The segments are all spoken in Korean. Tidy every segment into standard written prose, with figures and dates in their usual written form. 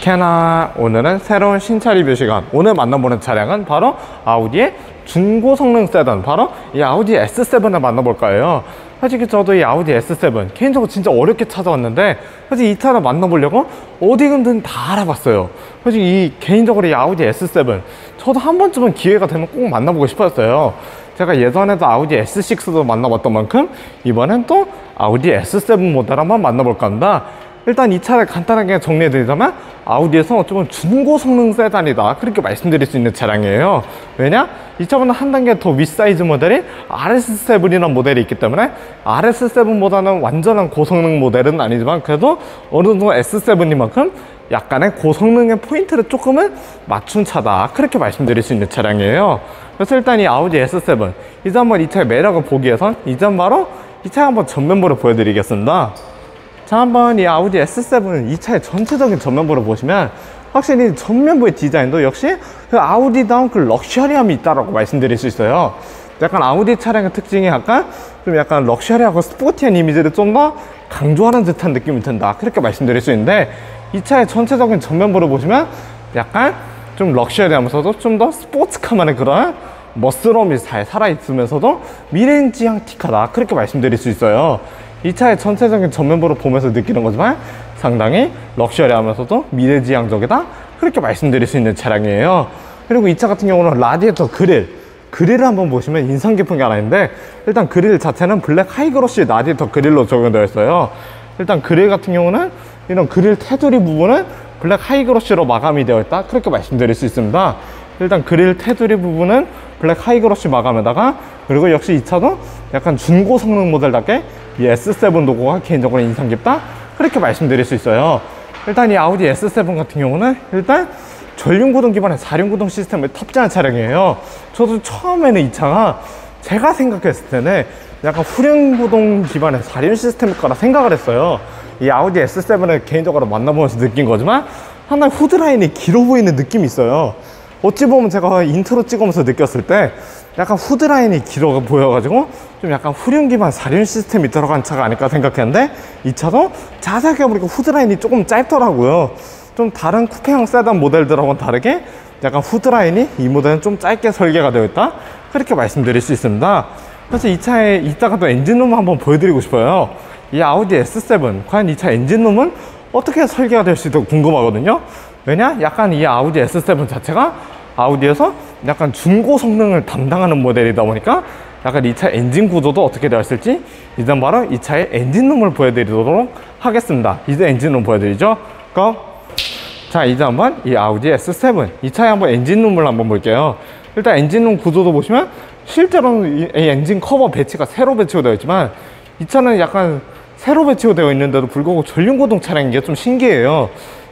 어케나 오늘은 새로운 신차 리뷰 시간. 오늘 만나보는 차량은 바로 아우디의 중고 성능 세단, 바로 이 아우디 S7을 만나볼 거예요. 솔직히 저도 이 아우디 S7 개인적으로 진짜 어렵게 찾아왔는데, 솔직히 이 차를 만나보려고 어디든 다 알아봤어요. 솔직히 이 개인적으로 이 아우디 S7 저도 한 번쯤은 기회가 되면 꼭 만나보고 싶었어요. 제가 예전에도 아우디 S6도 만나봤던 만큼 이번엔 또 아우디 S7 모델 한번 만나볼까 합니다. 일단 이 차를 간단하게 정리해드리자면 아우디에서 어쩌면 중고 성능 세단이다, 그렇게 말씀드릴 수 있는 차량이에요. 왜냐? 이 차보다 한 단계 더 윗사이즈 모델이 RS7이라는 모델이 있기 때문에 RS7보다는 완전한 고성능 모델은 아니지만 그래도 어느 정도 S7이만큼 약간의 고성능의 포인트를 조금은 맞춘 차다, 그렇게 말씀드릴 수 있는 차량이에요. 그래서 일단 이 아우디 S7 이제 한번 이 차의 매력을 보기 위해선 이제 바로 이 차 한번 전면부를 보여드리겠습니다. 자, 한번 이 아우디 S7 이 차의 전체적인 전면부를 보시면 확실히 전면부의 디자인도 역시 그 아우디다운 그 럭셔리함이 있다라고 말씀드릴 수 있어요. 약간 아우디 차량의 특징이 약간 럭셔리하고 스포티한 이미지를 좀 더 강조하는 듯한 느낌이 든다, 그렇게 말씀드릴 수 있는데, 이 차의 전체적인 전면부를 보시면 약간 좀 럭셔리하면서도 좀 더 스포츠카만의 그런 멋스러움이 잘 살아있으면서도 미래지향틱하다, 그렇게 말씀드릴 수 있어요. 이 차의 전체적인 전면부를 보면서 느끼는 거지만 상당히 럭셔리하면서도 미래지향적이다, 그렇게 말씀드릴 수 있는 차량이에요. 그리고 이 차 같은 경우는 라디에이터 그릴을 한번 보시면 인상 깊은 게 하나 있는데, 일단 그릴 자체는 블랙 하이그로시 라디에이터 그릴로 적용되어 있어요. 일단 그릴 같은 경우는 이런 그릴 테두리 부분은 블랙 하이그로시로 마감이 되어 있다, 그렇게 말씀드릴 수 있습니다. 일단 그릴 테두리 부분은 블랙 하이그로시 마감에다가, 그리고 역시 이 차도 약간 중고 성능 모델답게 이 S7 로고가 개인적으로 인상 깊다, 그렇게 말씀드릴 수 있어요. 일단 이 아우디 S7 같은 경우는 일단 전륜구동 기반의 4륜구동 시스템을 탑재한 차량이에요. 저도 처음에는 이 차가 제가 생각했을 때는 약간 후륜구동 기반의 4륜 시스템일 거라 생각을 했어요. 이 아우디 S7을 개인적으로 만나보면서 느낀 거지만 상당히 후드라인이 길어 보이는 느낌이 있어요. 어찌 보면 제가 인트로 찍으면서 느꼈을 때 약간 후드라인이 길어 보여가지고 좀 약간 후륜 기반 4륜 시스템이 들어간 차가 아닐까 생각했는데, 이 차도 자세하게 보니까 후드라인이 조금 짧더라고요. 좀 다른 쿠페형 세단 모델들하고는 다르게 약간 후드라인이 이 모델은 좀 짧게 설계가 되어 있다, 그렇게 말씀드릴 수 있습니다. 그래서 이 차에 이따가 또 엔진룸을 한번 보여드리고 싶어요. 이 아우디 S7 과연 이 차 엔진룸은 어떻게 설계가 될 수 있을지 궁금하거든요. 왜냐? 약간 이 아우디 S7 자체가 아우디에서 약간 중고 성능을 담당하는 모델이다 보니까 약간 이 차 엔진 구조도 어떻게 되어 있을지 이제 바로 이 차의 엔진룸을 보여드리도록 하겠습니다. 이제 엔진룸 보여드리죠. 고! 자, 이제 한번 이 아우디 S7 이 차의 한번 엔진룸을 한번 볼게요. 일단 엔진룸 구조도 보시면 실제로는 이 엔진 커버 배치가 세로 배치가 되어 있지만, 이 차는 약간 세로 배치가 되어 있는데도 불구하고 전륜구동 차량인 게 좀 신기해요.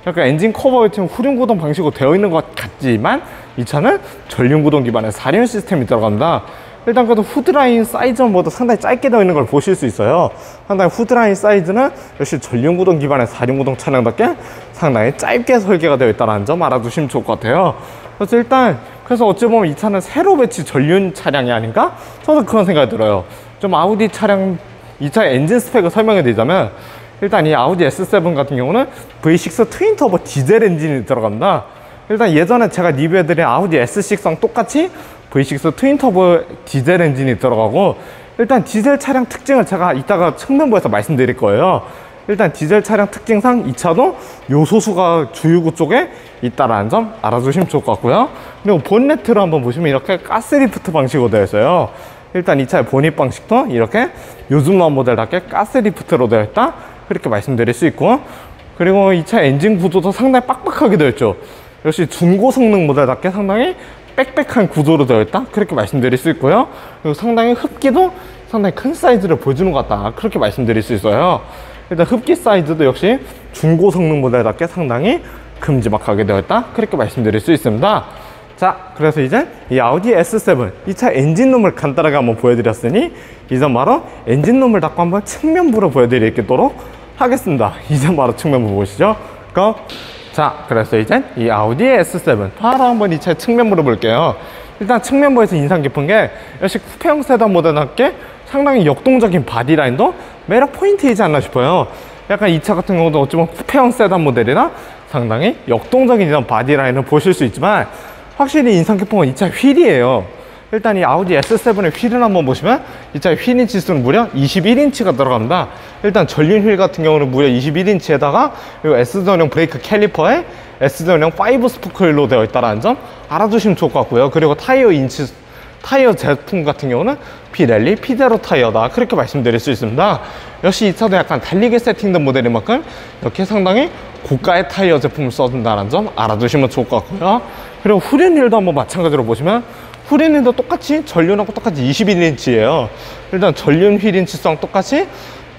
약간 엔진 커버 배치는 후륜구동 방식으로 되어 있는 것 같지만 이 차는 전륜구동 기반의 4륜 시스템이 들어갑니다. 일단 그래도 후드라인 사이즈는 모두 상당히 짧게 되어 있는 걸 보실 수 있어요. 상당히 후드라인 사이즈는 역시 전륜구동 기반의 4륜구동 차량답게 상당히 짧게 설계가 되어 있다는 점 알아두시면 좋을 것 같아요. 그래서 일단 그래서 어찌 보면 이 차는 세로 배치 전륜 차량이 아닌가? 저도 그런 생각이 들어요. 좀 아우디 차량 이 차의 엔진 스펙을 설명해 드리자면, 일단 이 아우디 S7 같은 경우는 V6 트윈 터보 디젤 엔진이 들어갑니다. 일단 예전에 제가 리뷰해드린 아우디 S6랑 똑같이 V6 트윈 터보 디젤 엔진이 들어가고, 일단 디젤 차량 특징을 제가 이따가 측면부에서 말씀드릴 거예요. 일단 디젤 차량 특징상 이 차도 요소수가 주유구 쪽에 있다라는 점 알아두시면 좋을 것 같고요. 그리고 본네트를 한번 보시면 이렇게 가스리프트 방식으로 되어 있어요. 일단 이 차의 본입 방식도 이렇게 요즘 나온 모델답게 가스리프트로 되어 있다, 그렇게 말씀드릴 수 있고, 그리고 이 차 엔진 구조도 상당히 빡빡하게 되어 있죠. 역시 중고 성능 모델답게 상당히 빽빽한 구조로 되어 있다, 그렇게 말씀드릴 수 있고요. 그리고 상당히 흡기도 상당히 큰 사이즈를 보여주는 것 같다, 그렇게 말씀드릴 수 있어요. 일단 흡기 사이즈도 역시 중고 성능 모델답게 상당히 큼지막하게 되어 있다, 그렇게 말씀드릴 수 있습니다. 자, 그래서 이제 이 아우디 S7 이 차 엔진룸을 간단하게 한번 보여드렸으니 이제 바로 엔진룸을 닫고 한번 측면부로 보여드리도록 하겠습니다. 이제 바로 측면부 보시죠. 고! 자, 그래서 이제 이 아우디 S7 바로 한번 이 차의 측면부를 볼게요. 일단 측면부에서 인상 깊은 게 역시 쿠페형 세단 모델답게 상당히 역동적인 바디라인도 매력 포인트이지 않나 싶어요. 약간 이 차 같은 경우도 어찌보면 쿠페형 세단 모델이나 상당히 역동적인 이런 바디라인을 보실 수 있지만 확실히 인상 깊은 건 이 차 휠이에요. 일단 이 아우디 S7의 휠을 한번 보시면 이 차의 휠 인치 수는 무려 21인치가 들어갑니다. 일단 전륜 휠 같은 경우는 무려 21인치에다가 S전용 브레이크 캘리퍼에 S전용 5 스포크휠로 되어 있다는 점 알아두시면 좋을 것 같고요. 그리고 타이어 제품 같은 경우는 피렐리 피제로 타이어다, 그렇게 말씀드릴 수 있습니다. 역시 이 차도 약간 달리게 세팅된 모델인 만큼 이렇게 상당히 고가의 타이어 제품을 써준다는 점 알아두시면 좋을 것 같고요. 그리고 후륜휠도 한번 마찬가지로 보시면 후륜휠도 똑같이 전륜하고 똑같이 21인치예요. 일단 전륜 휠 인치수랑 똑같이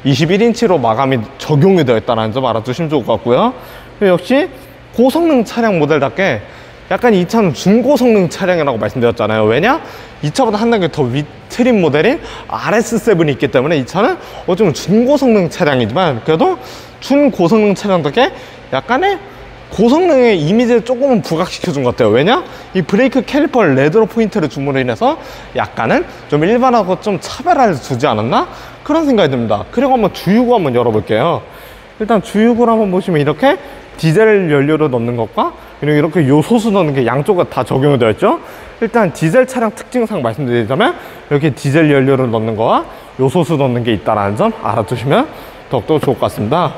21인치로 마감이 적용이 되어 있다는 점 알아두시면 좋을 것 같고요. 그리고 역시 고성능 차량 모델답게 약간 이 차는 중고성능 차량이라고 말씀드렸잖아요. 왜냐? 이 차보다 한 단계 더 위트림 모델인 RS7이 있기 때문에 이 차는 어쩌면 중고성능 차량이지만 그래도 중고성능 차량답게 약간의 고성능의 이미지를 조금은 부각시켜준 것 같아요. 왜냐? 이 브레이크 캘리퍼를 레드로 포인트를 줌으로 인해서 약간은 좀 일반하고 좀 차별화를 두지 않았나? 그런 생각이 듭니다. 그리고 한번 주유구 한번 열어볼게요. 일단 주유구를 한번 보시면 이렇게 디젤 연료를 넣는 것과 그리고 이렇게 요소수 넣는 게 양쪽에 다 적용이 되어 있죠. 일단 디젤 차량 특징상 말씀드리자면 이렇게 디젤 연료를 넣는 거와 요소수 넣는 게 있다는 점 알아두시면 더욱더 좋을 것 같습니다.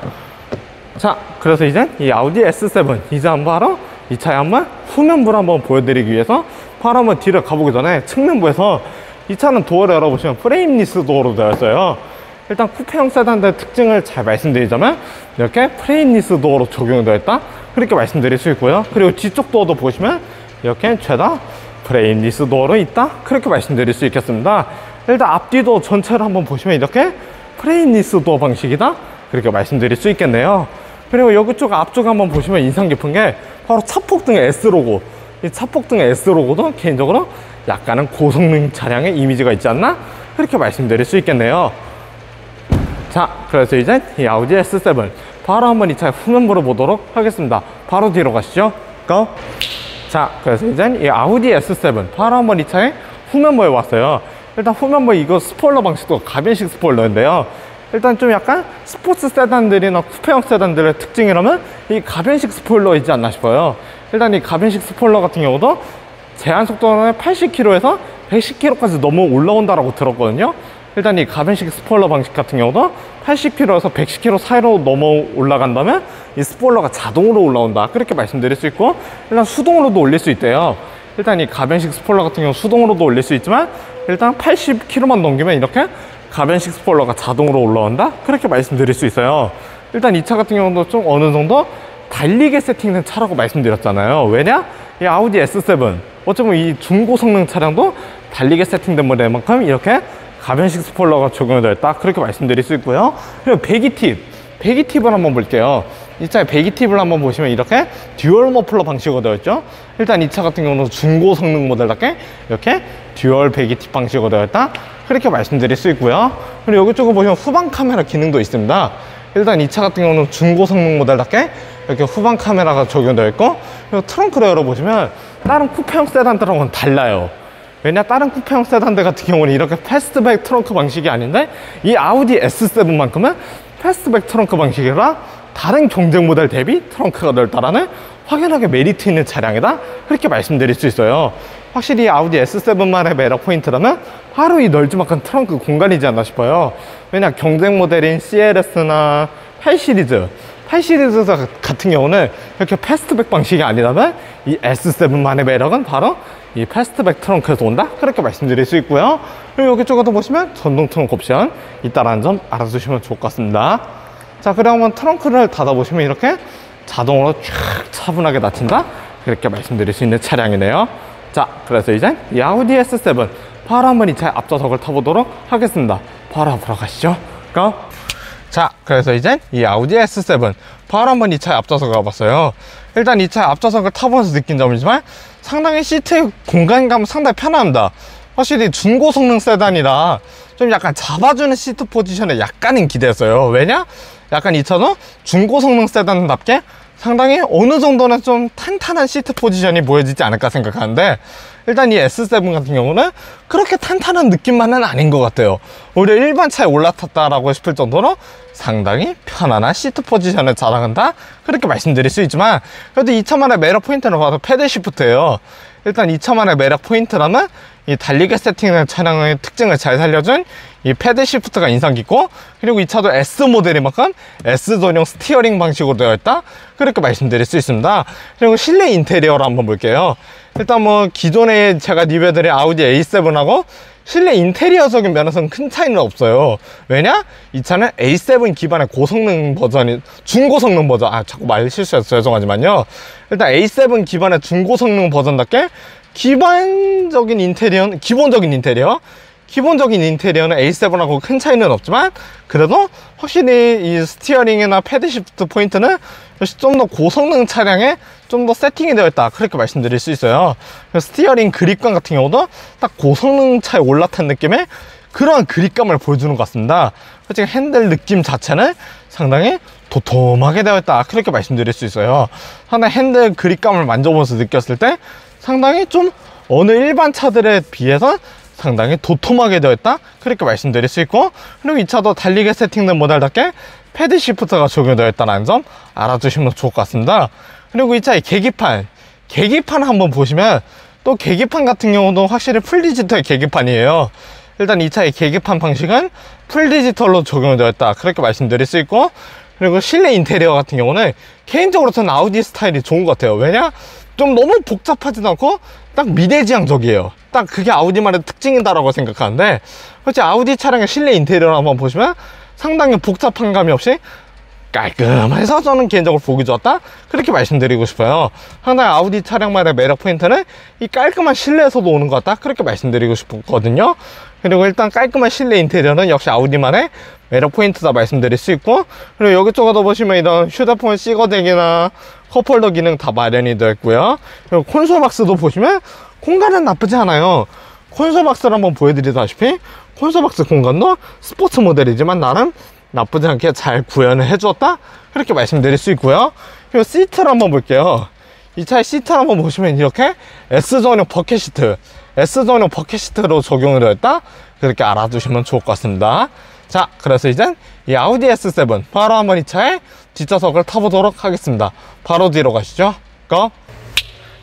자, 그래서 이제 이 아우디 S7 이제 바로 이 차의 한번 후면부를 한번 보여드리기 위해서 바로 한번 뒤를 가보기 전에 측면부에서 이 차는 도어를 열어보시면 프레임리스 도어로 되어 있어요. 일단 쿠페형 세단의 특징을 잘 말씀드리자면 이렇게 프레임리스 도어로 적용되어 있다, 그렇게 말씀드릴 수 있고요. 그리고 뒤쪽 도어도 보시면 이렇게 죄다 프레임리스 도어로 있다, 그렇게 말씀드릴 수 있겠습니다. 일단 앞뒤도 전체를 한번 보시면 이렇게 프레임리스 도어 방식이다, 그렇게 말씀드릴 수 있겠네요. 그리고 여기 쪽 앞쪽 한번 보시면 인상 깊은 게 바로 차폭등의 S로고, 이 차폭등의 S로고도 개인적으로 약간은 고성능 차량의 이미지가 있지 않나, 그렇게 말씀드릴 수 있겠네요. 자, 그래서 이제 이 아우디 S7 바로 한번 이 차의 후면부를 보도록 하겠습니다. 바로 뒤로 가시죠. 고! 자, 그래서 이제 이 아우디 S7 바로 한번 이 차의 후면부에 왔어요. 일단 후면부 이거 스포일러 방식도 가변식 스포일러인데요. 일단 좀 약간 스포츠 세단들이나 쿠페형 세단들의 특징이라면 이 가변식 스포일러이지 않나 싶어요. 일단 이 가변식 스포일러 같은 경우도 제한 속도는 80km에서 110km까지 넘어 올라온다라고 들었거든요. 일단 이 가변식 스포일러 방식 같은 경우도 80km에서 110km 사이로 넘어 올라간다면 이 스포일러가 자동으로 올라온다, 그렇게 말씀드릴 수 있고, 일단 수동으로도 올릴 수 있대요. 일단 이 가변식 스포일러 같은 경우 수동으로도 올릴 수 있지만 일단 80km만 넘기면 이렇게 가변식 스포일러가 자동으로 올라온다, 그렇게 말씀드릴 수 있어요. 일단 이 차 같은 경우도 좀 어느 정도 달리게 세팅된 차라고 말씀드렸잖아요. 왜냐? 이 아우디 S7 어쩌면 이 중고 성능 차량도 달리게 세팅된 모델만큼 이렇게 가변식 스포일러가 적용되어 있다, 그렇게 말씀드릴 수 있고요. 그리고 배기 팁을 한번 볼게요. 이 차의 배기 팁을 한번 보시면 이렇게 듀얼 머플러 방식으로 되어 있죠. 일단 이 차 같은 경우는 중고 성능 모델답게 이렇게 듀얼 배기 팁 방식으로 되어 있다, 그렇게 말씀드릴 수 있고요. 그리고 여기 쪽을 보시면 후방 카메라 기능도 있습니다. 일단 이 차 같은 경우는 중고 성능 모델답게 이렇게 후방 카메라가 적용되어 있고, 그리고 트렁크를 열어보시면 다른 쿠페형 세단들하고는 달라요. 왜냐? 다른 쿠페형 세단들 같은 경우는 이렇게 패스트백 트렁크 방식이 아닌데 이 아우디 S7만큼은 패스트백 트렁크 방식이라 다른 경쟁 모델 대비 트렁크가 넓다라는 확연하게 메리트 있는 차량이다, 그렇게 말씀드릴 수 있어요. 확실히 아우디 S7만의 매력 포인트라면 바로 이 널찍한 트렁크 공간이지 않나 싶어요. 왜냐? 경쟁 모델인 CLS나 8시리즈 같은 경우는 이렇게 패스트백 방식이 아니라면 이 S7만의 매력은 바로 이 패스트백 트렁크에서 온다, 그렇게 말씀드릴 수 있고요. 그리고 여기 쪽에도 보시면 전동 트렁크 옵션 있다라는 점 알아두시면 좋을 것 같습니다. 자, 그리고 한번 트렁크를 닫아보시면 이렇게 자동으로 쫙 차분하게 닫힌다, 그렇게 말씀드릴 수 있는 차량이네요. 자, 그래서 이제 이 아우디 S7 바로 한번 이 차의 앞좌석을 타보도록 하겠습니다. 바로 앞으로 가시죠. 고! 자, 그래서 이제 이 아우디 S7 바로 한번 이 차의 앞좌석을 가봤어요. 일단 이 차의 앞좌석을 타보면서 느낀 점이지만 상당히 시트의 공간감은 상당히 편합니다. 확실히 중고 성능 세단이라 좀 약간 잡아주는 시트 포지션에 약간은 기대했어요. 왜냐? 약간 이 차도 중고 성능 세단답게 상당히 어느 정도는 좀 탄탄한 시트 포지션이 보여지지 않을까 생각하는데, 일단 이 S7 같은 경우는 그렇게 탄탄한 느낌만은 아닌 것 같아요. 오히려 일반 차에 올라탔다라고 싶을 정도로 상당히 편안한 시트 포지션을 자랑한다, 그렇게 말씀드릴 수 있지만, 그래도 이 차만의 매력 포인트는 바로 패드 시프트예요. 일단 이 차만의 매력 포인트라면 이 달리기 세팅된 차량의 특징을 잘 살려준 이 패드 시프트가 인상 깊고, 그리고 이 차도 S 모델인 만큼 S 전용 스티어링 방식으로 되어 있다, 그렇게 말씀드릴 수 있습니다. 그리고 실내 인테리어를 한번 볼게요. 일단 뭐 기존에 제가 리뷰해드린 아우디 A7하고 실내 인테리어적인 면에서는 큰 차이는 없어요. 왜냐? 이 차는 A7 기반의 고성능 버전이, 중고성능 버전, 자꾸 말 실수했어요, 죄송하지만요. 일단 A7 기반의 중고성능 버전답게 기본적인 인테리어는 A7하고 큰 차이는 없지만, 그래도 확실히 이 스티어링이나 패드 시프트 포인트는 좀 더 고성능 차량에 좀 더 세팅이 되어 있다, 그렇게 말씀드릴 수 있어요. 스티어링 그립감 같은 경우도 딱 고성능 차에 올라탄 느낌의 그러한 그립감을 보여주는 것 같습니다. 솔직히 핸들 느낌 자체는 상당히 도톰하게 되어 있다, 그렇게 말씀드릴 수 있어요. 상당히 핸들 그립감을 만져보면서 느꼈을 때 상당히 좀 어느 일반 차들에 비해서 상당히 도톰하게 되어 있다, 그렇게 말씀드릴 수 있고, 그리고 이 차도 달리기 세팅된 모델답게 패드 시프트가 적용되어 있다는 점 알아두시면 좋을 것 같습니다. 그리고 이 차의 계기판 한번 보시면, 또 계기판 같은 경우도 확실히 풀 디지털 계기판이에요. 일단 이 차의 계기판 방식은 풀 디지털로 적용되어 있다, 그렇게 말씀드릴 수 있고, 그리고 실내 인테리어 같은 경우는 개인적으로 저는 아우디 스타일이 좋은 것 같아요. 왜냐? 좀 너무 복잡하지도 않고 딱 미래지향적이에요. 딱 그게 아우디만의 특징이다라고 생각하는데, 솔직히 아우디 차량의 실내 인테리어를 한번 보시면 상당히 복잡한 감이 없이 깔끔해서 저는 개인적으로 보기 좋았다, 그렇게 말씀드리고 싶어요. 상당히 아우디 차량만의 매력 포인트는 이 깔끔한 실내에서도 오는 것 같다, 그렇게 말씀드리고 싶거든요. 그리고 일단 깔끔한 실내 인테리어는 역시 아우디만의 매력 포인트다 말씀드릴 수 있고, 그리고 여기쪽에도 보시면 이런 휴대폰 시거잭이나 컵홀더 기능 다 마련이 되어 있고요. 그리고 콘솔 박스도 보시면 공간은 나쁘지 않아요. 콘솔 박스를 한번 보여드리다시피 콘솔 박스 공간도 스포츠 모델이지만 나름 나쁘지 않게 잘 구현을 해주었다, 그렇게 말씀드릴 수 있고요. 그리고 시트를 한번 볼게요. 이 차의 시트를 한번 보시면 이렇게 S전용 버켓 시트로 적용을 되어 있다, 그렇게 알아두시면 좋을 것 같습니다. 자, 그래서 이제 이 아우디 S7 바로 한번 이 차의 뒷좌석을 타보도록 하겠습니다. 바로 뒤로 가시죠. 고!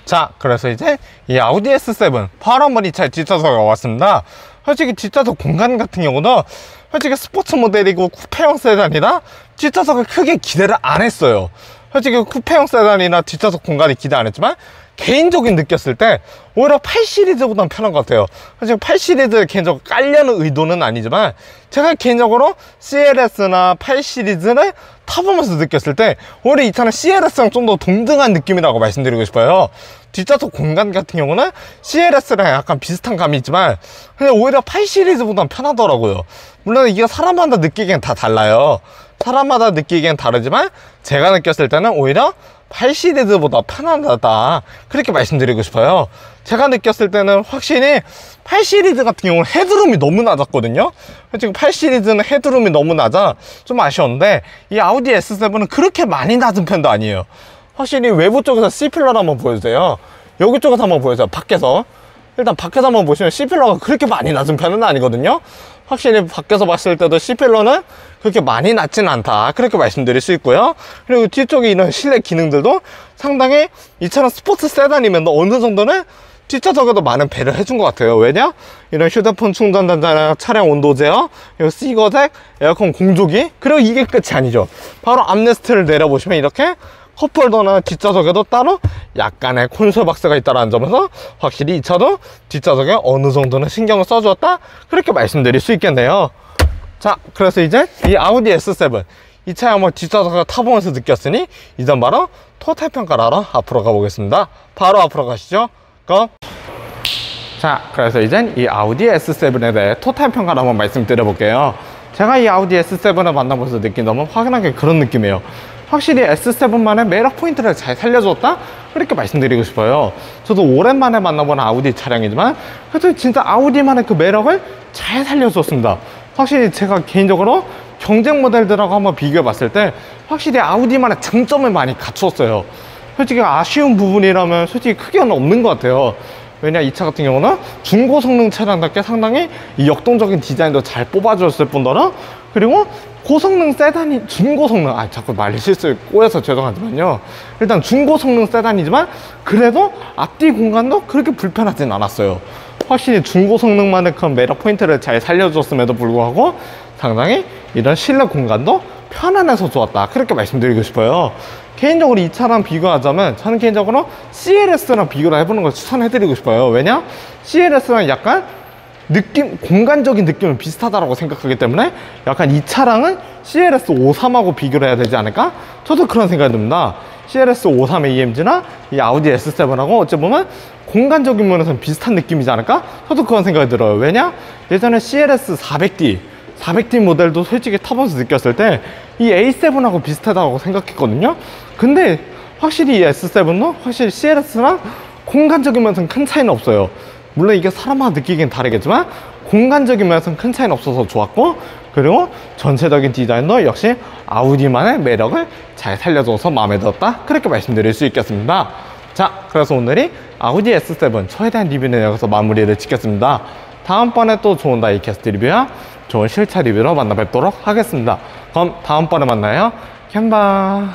자, 그래서 이제 이 아우디 S7 바로 한번 이 차의 뒷좌석에 왔습니다. 솔직히 뒷좌석 공간 같은 경우는 솔직히 스포츠 모델이고 쿠페형 세단이라 뒷좌석을 크게 기대를 안 했어요. 솔직히 쿠페형 세단이나 뒷좌석 공간이 기대 안 했지만, 개인적인 느꼈을 때 오히려 8 시리즈보다는 편한 것 같아요. 사실 8 시리즈 개인적으로 깔려는 의도는 아니지만, 제가 개인적으로 CLS나 8 시리즈를 타보면서 느꼈을 때 오히려 이 차는 CLS랑 좀 더 동등한 느낌이라고 말씀드리고 싶어요. 뒷좌석 공간 같은 경우는 CLS랑 약간 비슷한 감이 있지만, 근데 오히려 8 시리즈보다는 편하더라고요. 물론 이게 사람마다 느끼기엔 다 달라요. 사람마다 느끼기엔 다르지만 제가 느꼈을 때는 오히려 8 시리즈보다 편하다, 그렇게 말씀드리고 싶어요. 제가 느꼈을 때는 확실히 8 시리즈 같은 경우는 헤드룸이 너무 낮았거든요. 지금 8 시리즈는 헤드룸이 너무 낮아 좀 아쉬웠는데, 이 아우디 S7은 그렇게 많이 낮은 편도 아니에요. 확실히 외부 쪽에서 C필러를 한번 보여주세요. 여기 쪽에서 한번 보여주세요. 밖에서 일단 밖에서 한번 보시면 C필러가 그렇게 많이 낮은 편은 아니거든요. 확실히 밖에서 봤을 때도 C필러는 그렇게 많이 낮지는 않다, 그렇게 말씀드릴 수 있고요. 그리고 뒤쪽에 이런 실내 기능들도 상당히 이 차는 스포츠 세단이면 어느 정도는 뒷좌석에도 많은 배려를 해준 것 같아요. 왜냐? 이런 휴대폰 충전 단자나 차량 온도 제어, 그리고 시거잭, 에어컨 공조기, 그리고 이게 끝이 아니죠. 바로 암레스트를 내려보시면 이렇게 컵홀더나 뒷좌석에도 따로 약간의 콘솔 박스가 있다는 점에서 확실히 이 차도 뒷좌석에 어느 정도는 신경을 써주었다, 그렇게 말씀드릴 수 있겠네요. 자, 그래서 이제 이 아우디 S7 이 차에 한번 뒷좌석을 타보면서 느꼈으니 이전 바로 토탈 평가를 하러 앞으로 가보겠습니다. 바로 앞으로 가시죠. 고! 자, 그래서 이젠 이 아우디 S7에 대해 토탈 평가를 한번 말씀드려볼게요. 제가 이 아우디 S7을 만나보면서 느낀 점은 확연하게 그런 느낌이에요. 확실히 S7만의 매력 포인트를 잘 살려줬다, 그렇게 말씀드리고 싶어요. 저도 오랜만에 만나본 아우디 차량이지만 그래도 진짜 아우디만의 그 매력을 잘 살려줬습니다. 확실히 제가 개인적으로 경쟁 모델들하고 한번 비교해 봤을 때 확실히 아우디만의 장점을 많이 갖추었어요. 솔직히 아쉬운 부분이라면 솔직히 크게는 없는 것 같아요. 왜냐, 이 차 같은 경우는 중고 성능 차량답게 상당히 이 역동적인 디자인도 잘 뽑아줬을 뿐더러, 그리고 고성능 세단이, 중고 성능, 자꾸 말 실수 꼬여서 죄송하지만요, 일단 중고 성능 세단이지만 그래도 앞뒤 공간도 그렇게 불편하진 않았어요. 확실히 중고 성능만의 그런 매력 포인트를 잘 살려줬음에도 불구하고 상당히 이런 실내 공간도 편안해서 좋았다, 그렇게 말씀드리고 싶어요. 개인적으로 이 차랑 비교하자면 저는 개인적으로 CLS랑 비교를 해보는 걸 추천해드리고 싶어요. 왜냐? CLS랑 약간 느낌, 공간적인 느낌은 비슷하다고 생각하기 때문에 약간 이 차량은 CLS 53하고 비교를 해야 되지 않을까? 저도 그런 생각이 듭니다. CLS 53 AMG나 이 아우디 S7하고 어찌 보면 공간적인 면에서는 비슷한 느낌이지 않을까? 저도 그런 생각이 들어요. 왜냐? 예전에 CLS 400D 모델도 솔직히 타보면서 느꼈을 때 이 A7하고 비슷하다고 생각했거든요. 근데 확실히 이 S7도 확실히 CLS랑 공간적인 면에서는 큰 차이는 없어요. 물론 이게 사람마다 느끼긴 다르겠지만 공간적인 면에서는 큰 차이는 없어서 좋았고, 그리고 전체적인 디자인도 역시 아우디만의 매력을 잘 살려줘서 마음에 들었다, 그렇게 말씀드릴 수 있겠습니다. 자, 그래서 오늘이 아우디 S7 차에 대한 리뷰는 여기서 마무리를 짓겠습니다. 다음번에 또 좋은 다이캐스트 리뷰와 좋은 실차 리뷰로 만나 뵙도록 하겠습니다. 그럼 다음번에 만나요. 캔바.